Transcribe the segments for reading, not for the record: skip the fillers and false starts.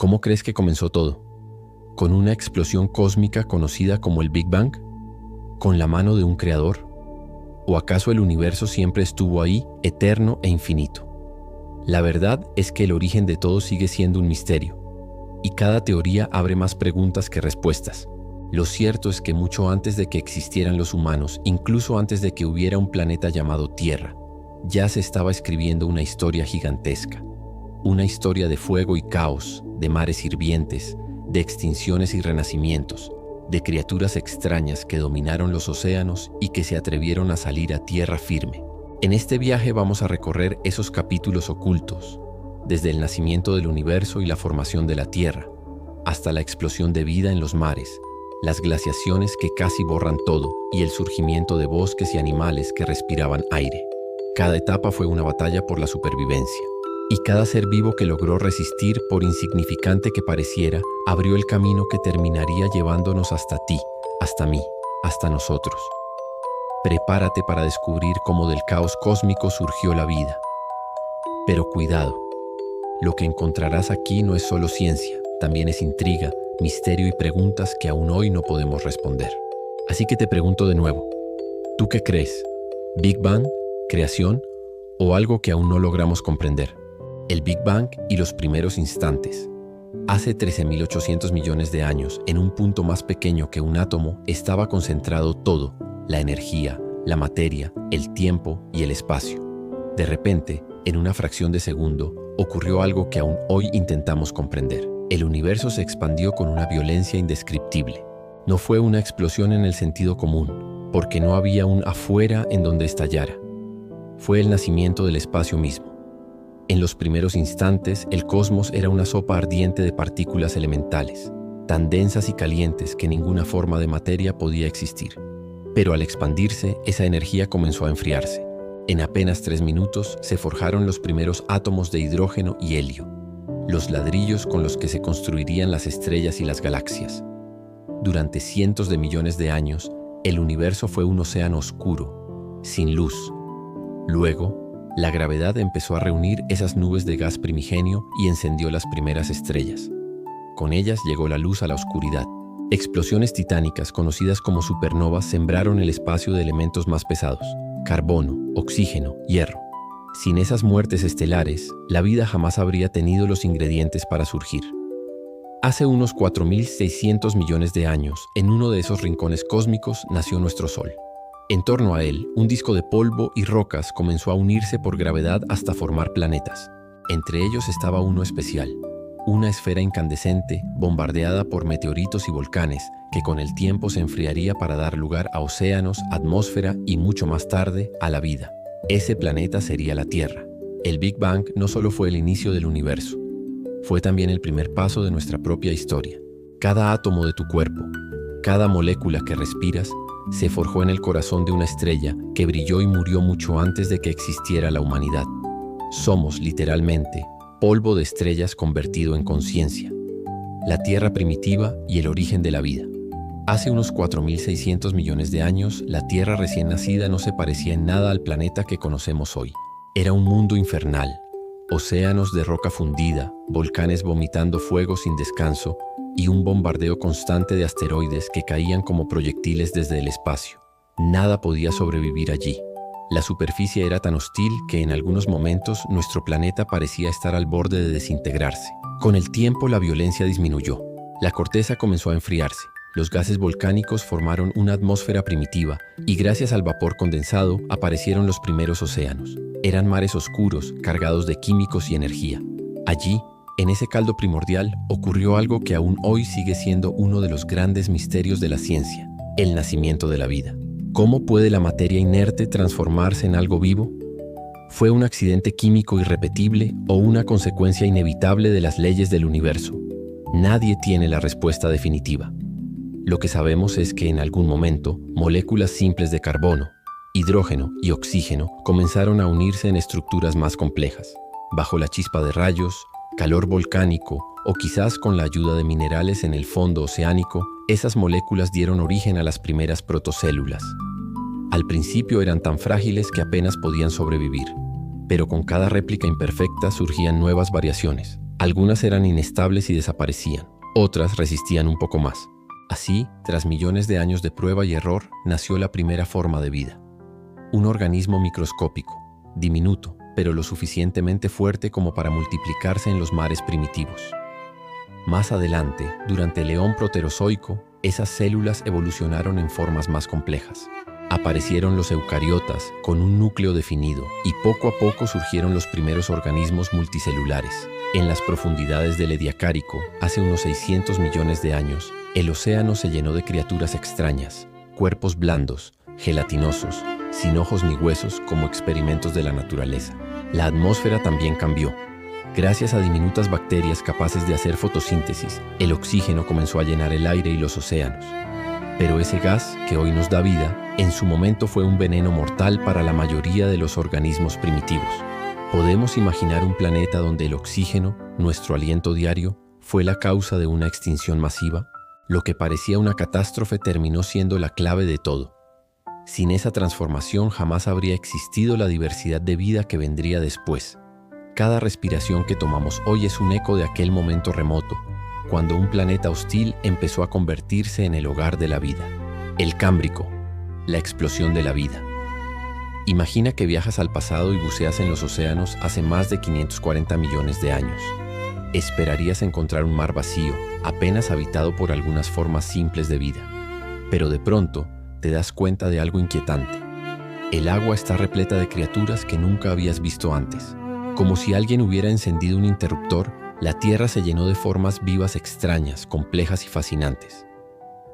¿Cómo crees que comenzó todo? ¿Con una explosión cósmica conocida como el Big Bang? ¿Con la mano de un creador? ¿O acaso el universo siempre estuvo ahí, eterno e infinito? La verdad es que el origen de todo sigue siendo un misterio, y cada teoría abre más preguntas que respuestas. Lo cierto es que mucho antes de que existieran los humanos, incluso antes de que hubiera un planeta llamado Tierra, ya se estaba escribiendo una historia gigantesca. Una historia de fuego y caos, de mares hirvientes, de extinciones y renacimientos, de criaturas extrañas que dominaron los océanos y que se atrevieron a salir a tierra firme. En este viaje vamos a recorrer esos capítulos ocultos, desde el nacimiento del universo y la formación de la Tierra, hasta la explosión de vida en los mares, las glaciaciones que casi borran todo y el surgimiento de bosques y animales que respiraban aire. Cada etapa fue una batalla por la supervivencia, y cada ser vivo que logró resistir, por insignificante que pareciera, abrió el camino que terminaría llevándonos hasta ti, hasta mí, hasta nosotros. Prepárate para descubrir cómo del caos cósmico surgió la vida. Pero cuidado, lo que encontrarás aquí no es solo ciencia, también es intriga, misterio y preguntas que aún hoy no podemos responder. Así que te pregunto de nuevo, ¿tú qué crees? ¿Big Bang, creación o algo que aún no logramos comprender? El Big Bang y los primeros instantes. Hace 13.800 millones de años, en un punto más pequeño que un átomo, estaba concentrado todo: la energía, la materia, el tiempo y el espacio. De repente, en una fracción de segundo, ocurrió algo que aún hoy intentamos comprender. El universo se expandió con una violencia indescriptible. No fue una explosión en el sentido común, porque no había un afuera en donde estallara. Fue el nacimiento del espacio mismo. En los primeros instantes, el cosmos era una sopa ardiente de partículas elementales, tan densas y calientes que ninguna forma de materia podía existir. Pero al expandirse, esa energía comenzó a enfriarse. En apenas 3 minutos se forjaron los primeros átomos de hidrógeno y helio, los ladrillos con los que se construirían las estrellas y las galaxias. Durante cientos de millones de años, el universo fue un océano oscuro, sin luz. Luego, la gravedad empezó a reunir esas nubes de gas primigenio y encendió las primeras estrellas. Con ellas llegó la luz a la oscuridad. Explosiones titánicas conocidas como supernovas sembraron el espacio de elementos más pesados: carbono, oxígeno, hierro. Sin esas muertes estelares, la vida jamás habría tenido los ingredientes para surgir. Hace unos 4.600 millones de años, en uno de esos rincones cósmicos, nació nuestro Sol. En torno a él, un disco de polvo y rocas comenzó a unirse por gravedad hasta formar planetas. Entre ellos estaba uno especial, una esfera incandescente bombardeada por meteoritos y volcanes que con el tiempo se enfriaría para dar lugar a océanos, atmósfera y mucho más tarde a la vida. Ese planeta sería la Tierra. El Big Bang no solo fue el inicio del universo, fue también el primer paso de nuestra propia historia. Cada átomo de tu cuerpo, cada molécula que respiras, se forjó en el corazón de una estrella que brilló y murió mucho antes de que existiera la humanidad. Somos, literalmente, polvo de estrellas convertido en conciencia, la Tierra primitiva y el origen de la vida. Hace unos 4.600 millones de años, la Tierra recién nacida no se parecía en nada al planeta que conocemos hoy. Era un mundo infernal, océanos de roca fundida, volcanes vomitando fuego sin descanso y un bombardeo constante de asteroides que caían como proyectiles desde el espacio. Nada podía sobrevivir allí. La superficie era tan hostil que en algunos momentos nuestro planeta parecía estar al borde de desintegrarse. Con el tiempo la violencia disminuyó. La corteza comenzó a enfriarse. Los gases volcánicos formaron una atmósfera primitiva y gracias al vapor condensado aparecieron los primeros océanos. Eran mares oscuros, cargados de químicos y energía. Allí, en ese caldo primordial, ocurrió algo que aún hoy sigue siendo uno de los grandes misterios de la ciencia: el nacimiento de la vida. ¿Cómo puede la materia inerte transformarse en algo vivo? ¿Fue un accidente químico irrepetible o una consecuencia inevitable de las leyes del universo? Nadie tiene la respuesta definitiva. Lo que sabemos es que en algún momento, moléculas simples de carbono, hidrógeno y oxígeno comenzaron a unirse en estructuras más complejas. Bajo la chispa de rayos, calor volcánico o quizás con la ayuda de minerales en el fondo oceánico, esas moléculas dieron origen a las primeras protocélulas. Al principio eran tan frágiles que apenas podían sobrevivir, pero con cada réplica imperfecta surgían nuevas variaciones. Algunas eran inestables y desaparecían, otras resistían un poco más. Así, tras millones de años de prueba y error, nació la primera forma de vida. Un organismo microscópico, diminuto, pero lo suficientemente fuerte como para multiplicarse en los mares primitivos. Más adelante, durante el Eón Proterozoico, esas células evolucionaron en formas más complejas. Aparecieron los eucariotas con un núcleo definido y poco a poco surgieron los primeros organismos multicelulares. En las profundidades del Ediacárico, hace unos 600 millones de años, el océano se llenó de criaturas extrañas, cuerpos blandos, gelatinosos, sin ojos ni huesos como experimentos de la naturaleza. La atmósfera también cambió. Gracias a diminutas bacterias capaces de hacer fotosíntesis, el oxígeno comenzó a llenar el aire y los océanos. Pero ese gas, que hoy nos da vida, en su momento fue un veneno mortal para la mayoría de los organismos primitivos. ¿Podemos imaginar un planeta donde el oxígeno, nuestro aliento diario, fue la causa de una extinción masiva? Lo que parecía una catástrofe terminó siendo la clave de todo. Sin esa transformación jamás habría existido la diversidad de vida que vendría después. Cada respiración que tomamos hoy es un eco de aquel momento remoto, cuando un planeta hostil empezó a convertirse en el hogar de la vida. El Cámbrico, la explosión de la vida. Imagina que viajas al pasado y buceas en los océanos hace más de 540 millones de años. Esperarías encontrar un mar vacío, apenas habitado por algunas formas simples de vida. Pero de pronto, te das cuenta de algo inquietante. El agua está repleta de criaturas que nunca habías visto antes. Como si alguien hubiera encendido un interruptor, la Tierra se llenó de formas vivas extrañas, complejas y fascinantes.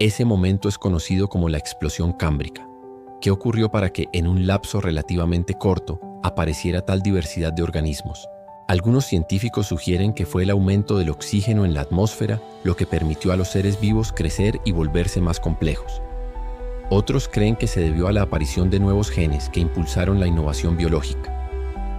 Ese momento es conocido como la explosión cámbrica. ¿Qué ocurrió para que, en un lapso relativamente corto, apareciera tal diversidad de organismos? Algunos científicos sugieren que fue el aumento del oxígeno en la atmósfera lo que permitió a los seres vivos crecer y volverse más complejos. Otros creen que se debió a la aparición de nuevos genes que impulsaron la innovación biológica.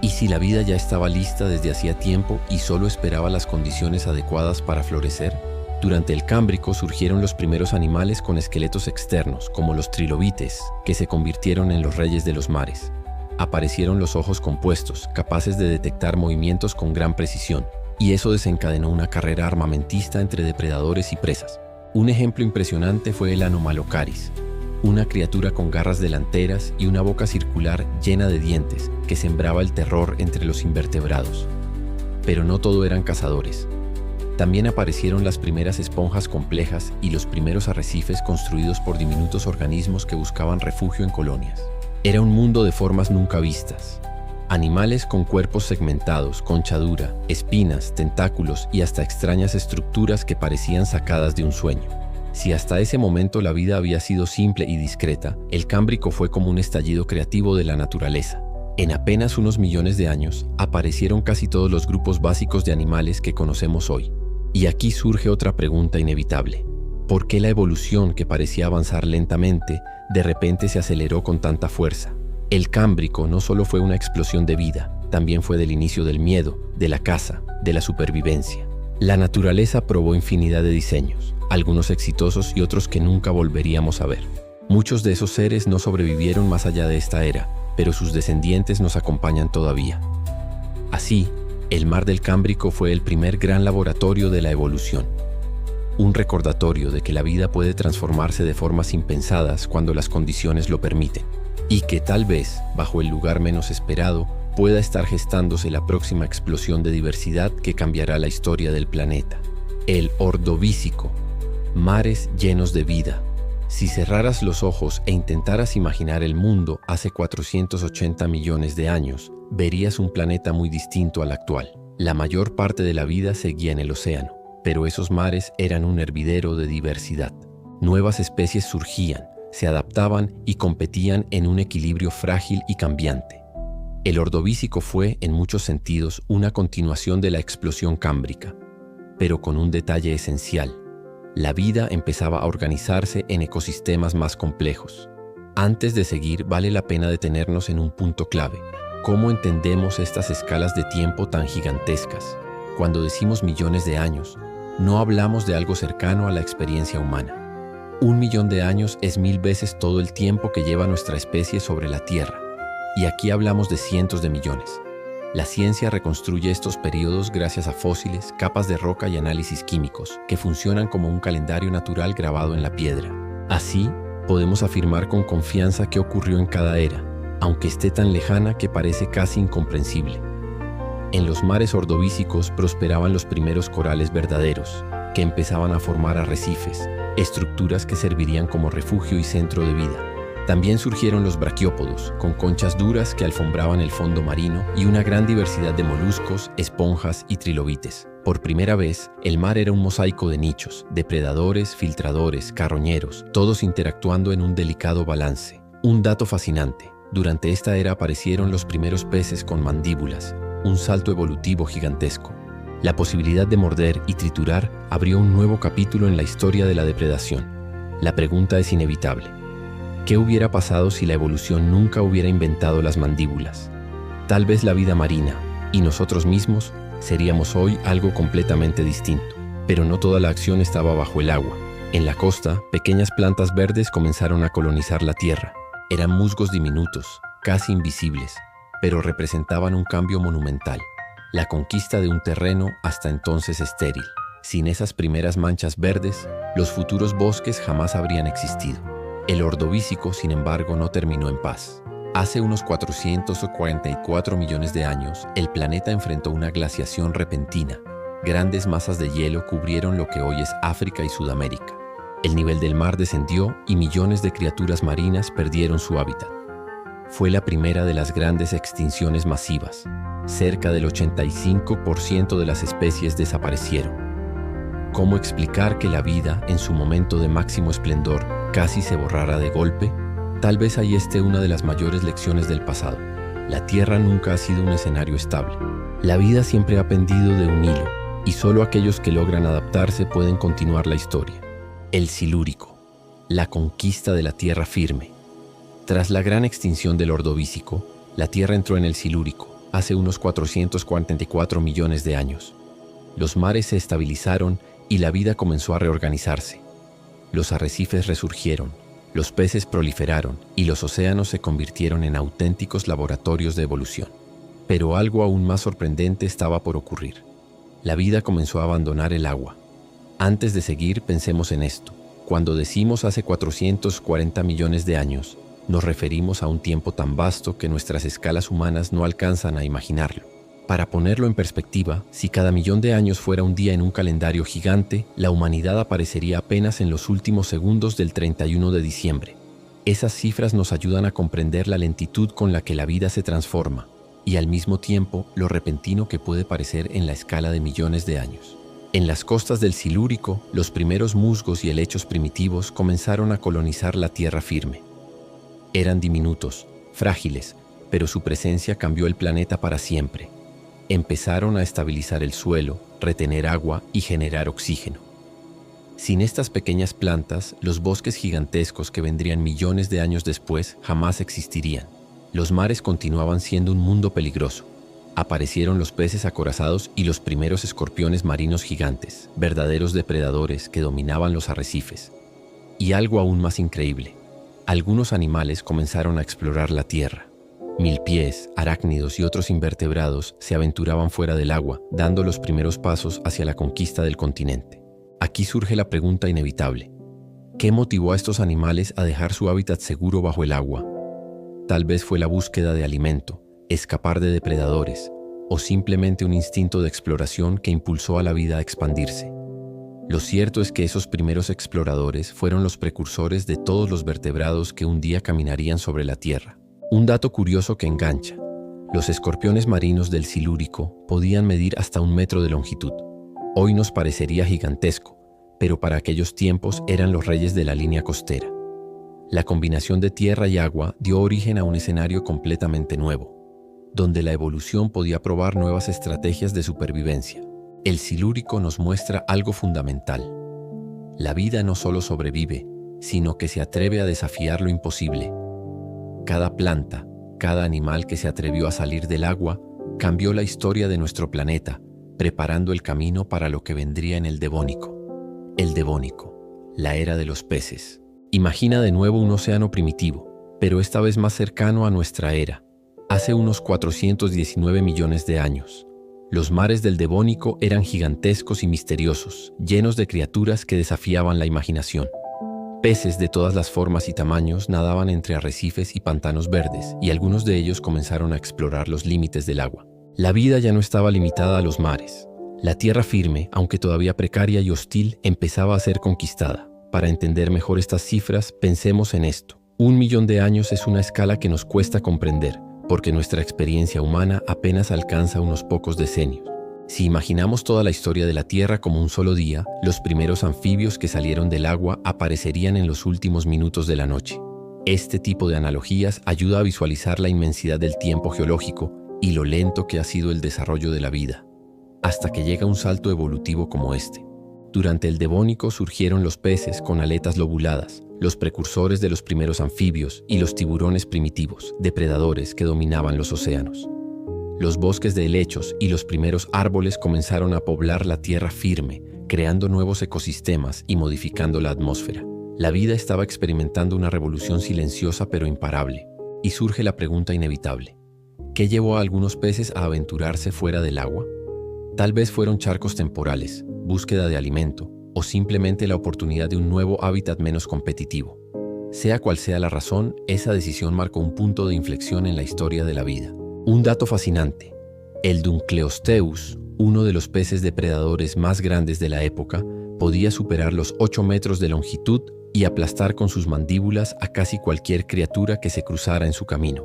¿Y si la vida ya estaba lista desde hacía tiempo y solo esperaba las condiciones adecuadas para florecer? Durante el Cámbrico surgieron los primeros animales con esqueletos externos, como los trilobites, que se convirtieron en los reyes de los mares. Aparecieron los ojos compuestos, capaces de detectar movimientos con gran precisión, y eso desencadenó una carrera armamentista entre depredadores y presas. Un ejemplo impresionante fue el Anomalocaris, una criatura con garras delanteras y una boca circular llena de dientes que sembraba el terror entre los invertebrados. Pero no todo eran cazadores. También aparecieron las primeras esponjas complejas y los primeros arrecifes construidos por diminutos organismos que buscaban refugio en colonias. Era un mundo de formas nunca vistas. Animales con cuerpos segmentados, conchadura, espinas, tentáculos y hasta extrañas estructuras que parecían sacadas de un sueño. Si hasta ese momento la vida había sido simple y discreta, el Cámbrico fue como un estallido creativo de la naturaleza. En apenas unos millones de años, aparecieron casi todos los grupos básicos de animales que conocemos hoy. Y aquí surge otra pregunta inevitable. ¿Por qué la evolución, que parecía avanzar lentamente, de repente se aceleró con tanta fuerza? El Cámbrico no solo fue una explosión de vida, también fue del inicio del miedo, de la caza, de la supervivencia. La naturaleza probó infinidad de diseños, algunos exitosos y otros que nunca volveríamos a ver. Muchos de esos seres no sobrevivieron más allá de esta era, pero sus descendientes nos acompañan todavía. Así, el mar del Cámbrico fue el primer gran laboratorio de la evolución. Un recordatorio de que la vida puede transformarse de formas impensadas cuando las condiciones lo permiten, y que tal vez, bajo el lugar menos esperado, pueda estar gestándose la próxima explosión de diversidad que cambiará la historia del planeta. El Ordovícico, mares llenos de vida. Si cerraras los ojos e intentaras imaginar el mundo hace 480 millones de años, verías un planeta muy distinto al actual. La mayor parte de la vida seguía en el océano, pero esos mares eran un hervidero de diversidad. Nuevas especies surgían, se adaptaban y competían en un equilibrio frágil y cambiante. El Ordovícico fue, en muchos sentidos, una continuación de la explosión cámbrica, pero con un detalle esencial. La vida empezaba a organizarse en ecosistemas más complejos. Antes de seguir, vale la pena detenernos en un punto clave. ¿Cómo entendemos estas escalas de tiempo tan gigantescas? Cuando decimos millones de años, no hablamos de algo cercano a la experiencia humana. 1 millón de años es 1000 veces todo el tiempo que lleva nuestra especie sobre la Tierra. Y aquí hablamos de cientos de millones. La ciencia reconstruye estos periodos gracias a fósiles, capas de roca y análisis químicos, que funcionan como un calendario natural grabado en la piedra. Así, podemos afirmar con confianza qué ocurrió en cada era, aunque esté tan lejana que parece casi incomprensible. En los mares ordovícicos prosperaban los primeros corales verdaderos, que empezaban a formar arrecifes, estructuras que servirían como refugio y centro de vida. También surgieron los braquiópodos, con conchas duras que alfombraban el fondo marino y una gran diversidad de moluscos, esponjas y trilobites. Por primera vez, el mar era un mosaico de nichos, depredadores, filtradores, carroñeros, todos interactuando en un delicado balance. Un dato fascinante: durante esta era aparecieron los primeros peces con mandíbulas, un salto evolutivo gigantesco. La posibilidad de morder y triturar abrió un nuevo capítulo en la historia de la depredación. La pregunta es inevitable: ¿qué hubiera pasado si la evolución nunca hubiera inventado las mandíbulas? Tal vez la vida marina, y nosotros mismos, seríamos hoy algo completamente distinto. Pero no toda la acción estaba bajo el agua. En la costa, pequeñas plantas verdes comenzaron a colonizar la tierra. Eran musgos diminutos, casi invisibles, pero representaban un cambio monumental, la conquista de un terreno hasta entonces estéril. Sin esas primeras manchas verdes, los futuros bosques jamás habrían existido. El Ordovícico, sin embargo, no terminó en paz. Hace unos 444 millones de años, el planeta enfrentó una glaciación repentina. Grandes masas de hielo cubrieron lo que hoy es África y Sudamérica. El nivel del mar descendió y millones de criaturas marinas perdieron su hábitat. Fue la primera de las grandes extinciones masivas. Cerca del 85% de las especies desaparecieron. ¿Cómo explicar que la vida, en su momento de máximo esplendor, casi se borrara de golpe? Tal vez ahí esté una de las mayores lecciones del pasado. La Tierra nunca ha sido un escenario estable. La vida siempre ha pendido de un hilo, y solo aquellos que logran adaptarse pueden continuar la historia. El Silúrico, la conquista de la tierra firme. Tras la gran extinción del Ordovícico, la Tierra entró en el Silúrico, hace unos 444 millones de años. Los mares se estabilizaron y la vida comenzó a reorganizarse. Los arrecifes resurgieron, los peces proliferaron y los océanos se convirtieron en auténticos laboratorios de evolución. Pero algo aún más sorprendente estaba por ocurrir. La vida comenzó a abandonar el agua. Antes de seguir, pensemos en esto. Cuando decimos hace 440 millones de años, nos referimos a un tiempo tan vasto que nuestras escalas humanas no alcanzan a imaginarlo. Para ponerlo en perspectiva, si cada millón de años fuera un día en un calendario gigante, la humanidad aparecería apenas en los últimos segundos del 31 de diciembre. Esas cifras nos ayudan a comprender la lentitud con la que la vida se transforma y al mismo tiempo lo repentino que puede parecer en la escala de millones de años. En las costas del Silúrico, los primeros musgos y helechos primitivos comenzaron a colonizar la tierra firme. Eran diminutos, frágiles, pero su presencia cambió el planeta para siempre. Empezaron a estabilizar el suelo, retener agua y generar oxígeno. Sin estas pequeñas plantas, los bosques gigantescos que vendrían millones de años después jamás existirían. Los mares continuaban siendo un mundo peligroso. Aparecieron los peces acorazados y los primeros escorpiones marinos gigantes, verdaderos depredadores que dominaban los arrecifes. Y algo aún más increíble: algunos animales comenzaron a explorar la tierra. Milpies, arácnidos y otros invertebrados se aventuraban fuera del agua, dando los primeros pasos hacia la conquista del continente. Aquí surge la pregunta inevitable: ¿qué motivó a estos animales a dejar su hábitat seguro bajo el agua? Tal vez fue la búsqueda de alimento, escapar de depredadores, o simplemente un instinto de exploración que impulsó a la vida a expandirse. Lo cierto es que esos primeros exploradores fueron los precursores de todos los vertebrados que un día caminarían sobre la Tierra. Un dato curioso que engancha: los escorpiones marinos del Silúrico podían medir hasta 1 metro de longitud. Hoy nos parecería gigantesco, pero para aquellos tiempos eran los reyes de la línea costera. La combinación de tierra y agua dio origen a un escenario completamente nuevo, donde la evolución podía probar nuevas estrategias de supervivencia. El Silúrico nos muestra algo fundamental: la vida no solo sobrevive, sino que se atreve a desafiar lo imposible. Cada planta, cada animal que se atrevió a salir del agua, cambió la historia de nuestro planeta, preparando el camino para lo que vendría en el Devónico. El Devónico, la era de los peces. Imagina de nuevo un océano primitivo, pero esta vez más cercano a nuestra era. Hace unos 419 millones de años, los mares del Devónico eran gigantescos y misteriosos, llenos de criaturas que desafiaban la imaginación. Peces de todas las formas y tamaños nadaban entre arrecifes y pantanos verdes, y algunos de ellos comenzaron a explorar los límites del agua. La vida ya no estaba limitada a los mares. La tierra firme, aunque todavía precaria y hostil, empezaba a ser conquistada. Para entender mejor estas cifras, pensemos en esto. 1.000.000 de años es una escala que nos cuesta comprender, porque nuestra experiencia humana apenas alcanza unos pocos decenios. Si imaginamos toda la historia de la Tierra como un solo día, los primeros anfibios que salieron del agua aparecerían en los últimos minutos de la noche. Este tipo de analogías ayuda a visualizar la inmensidad del tiempo geológico y lo lento que ha sido el desarrollo de la vida, hasta que llega un salto evolutivo como este. Durante el Devónico surgieron los peces con aletas lobuladas, los precursores de los primeros anfibios y los tiburones primitivos, depredadores que dominaban los océanos. Los bosques de helechos y los primeros árboles comenzaron a poblar la tierra firme, creando nuevos ecosistemas y modificando la atmósfera. La vida estaba experimentando una revolución silenciosa pero imparable, y surge la pregunta inevitable: ¿qué llevó a algunos peces a aventurarse fuera del agua? Tal vez fueron charcos temporales, búsqueda de alimento, o simplemente la oportunidad de un nuevo hábitat menos competitivo. Sea cual sea la razón, esa decisión marcó un punto de inflexión en la historia de la vida. Un dato fascinante: el Dunkleosteus, uno de los peces depredadores más grandes de la época, podía superar los 8 metros de longitud y aplastar con sus mandíbulas a casi cualquier criatura que se cruzara en su camino.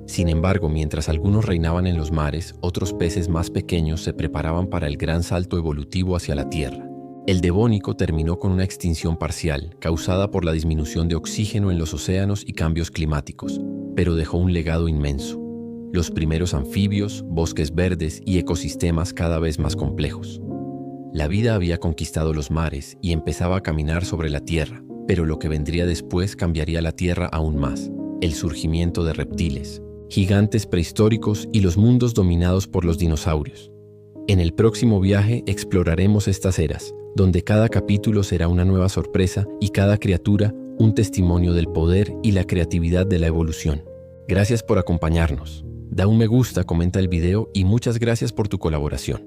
Sin embargo, mientras algunos reinaban en los mares, otros peces más pequeños se preparaban para el gran salto evolutivo hacia la Tierra. El Devónico terminó con una extinción parcial, causada por la disminución de oxígeno en los océanos y cambios climáticos, pero dejó un legado inmenso: los primeros anfibios, bosques verdes y ecosistemas cada vez más complejos. La vida había conquistado los mares y empezaba a caminar sobre la Tierra, pero lo que vendría después cambiaría la Tierra aún más: el surgimiento de reptiles, gigantes prehistóricos y los mundos dominados por los dinosaurios. En el próximo viaje exploraremos estas eras, donde cada capítulo será una nueva sorpresa y cada criatura un testimonio del poder y la creatividad de la evolución. Gracias por acompañarnos. Da un me gusta, comenta el video y muchas gracias por tu colaboración.